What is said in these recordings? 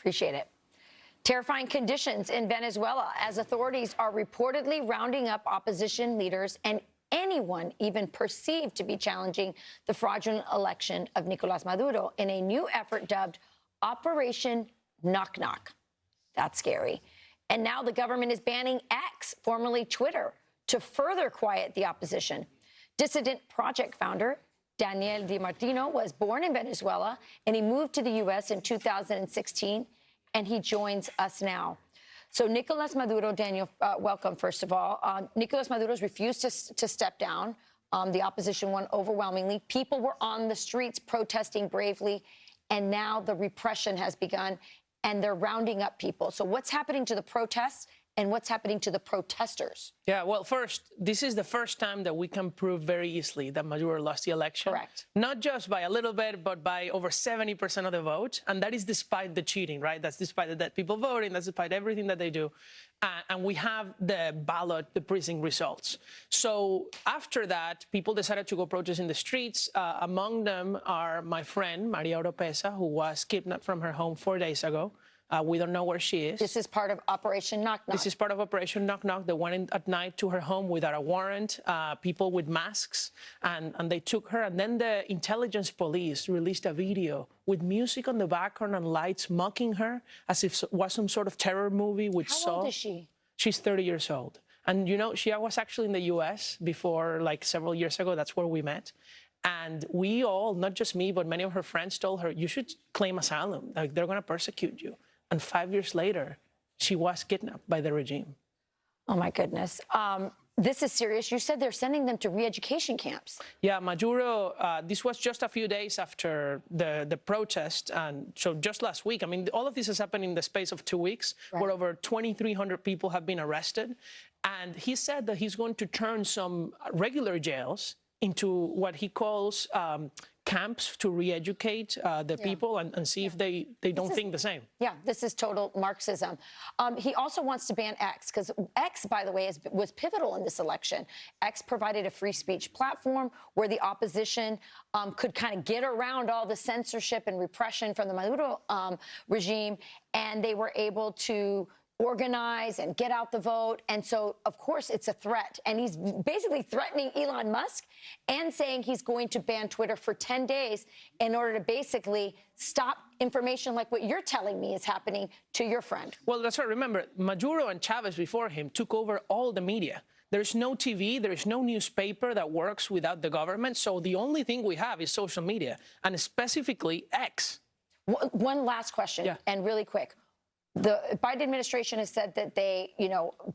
Appreciate it. Terrifying conditions in Venezuela as authorities are reportedly rounding up opposition leaders and anyone even perceived to be challenging the fraudulent election of Nicolas Maduro in a new effort dubbed Operation Knock Knock. That's scary. And now the government is banning X, formerly Twitter, to further quiet the opposition. Dissident Project founder Daniel Di Martino was born in Venezuela, and he moved to the U.S. in 2016, and he joins us now. So Nicolas Maduro, Daniel, welcome, first of all. Nicolas Maduro's refused to step down. The opposition won overwhelmingly. People were on the streets protesting bravely, and now the repression has begun, and they're rounding up people. So what's happening to the protests, and what's happening to the protesters? Yeah, well, first, this is the first time that we can prove very easily that Maduro lost the election. Correct. Not just by a little bit, but by over 70% of the vote. And that is despite the cheating, right? That's despite the dead people voting. That's despite everything that they do. And we have the ballot, the precinct results. So after that, people decided to go protest in the streets. Among them are my friend, Maria Oropesa, who was kidnapped from her home 4 days ago. We don't know where she is. This is part of Operation Knock Knock. This is part of Operation Knock Knock. They went in at night to her home without a warrant, people with masks, and they took her. And then the intelligence police released a video with music on the background and lights mocking her as if it was some sort of terror movie. How old is she? She's 30 years old. And, you know, she was actually in the U.S. before, like, several years ago. That's where we met. And we all, not just me, but many of her friends told her, you should claim asylum. Like, they're going to persecute you. And 5 years later, she was kidnapped by the regime. Oh, my goodness. This is serious. You said they're sending them to re-education camps. Yeah, Maduro, this was just a few days after the protest. And so just last week, I mean, all of this has happened in the space of 2 weeks, right, where over 2,300 people have been arrested. And he said that he's going to turn some regular jails into what he calls camps to re-educate the people and see if they don't think the same. Yeah, this is total Marxism. He also wants to ban X, because X, by the way, was pivotal in this election. X provided a free speech platform where the opposition could kind of get around all the censorship and repression from the Maduro regime, and they were able to organize and get out the vote. And so, of course, it's a threat. And he's basically threatening Elon Musk and saying he's going to ban Twitter for 10 days in order to basically stop information like what you're telling me is happening to your friend. Well, that's right. Remember, Maduro and Chavez before him took over all the media. There's no TV, there's no newspaper that works without the government. So the only thing we have is social media, and specifically X. One last question, and really quick. The Biden administration has said that they,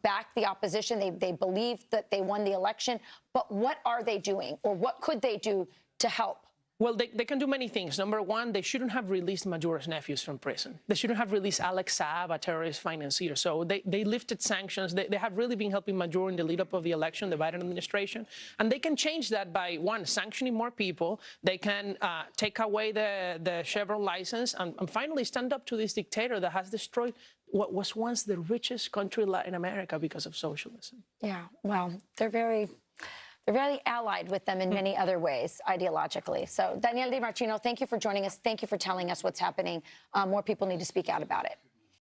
back the opposition. They believe that they won the election. But what are they doing, or what could they do to help? Well, they can do many things. Number one, they shouldn't have released Maduro's nephews from prison. They shouldn't have released Alex Saab, a terrorist financier. So they lifted sanctions. They have really been helping Maduro in the lead-up of the election, the Biden administration. And they can change that by, one, sanctioning more people. They can take away the Chevron license and finally stand up to this dictator that has destroyed what was once the richest country in Latin America because of socialism. Yeah, well, they're very allied with them in many other ways, ideologically. So, Daniel Di Martino, thank you for joining us. Thank you for telling us what's happening. More people need to speak out about it.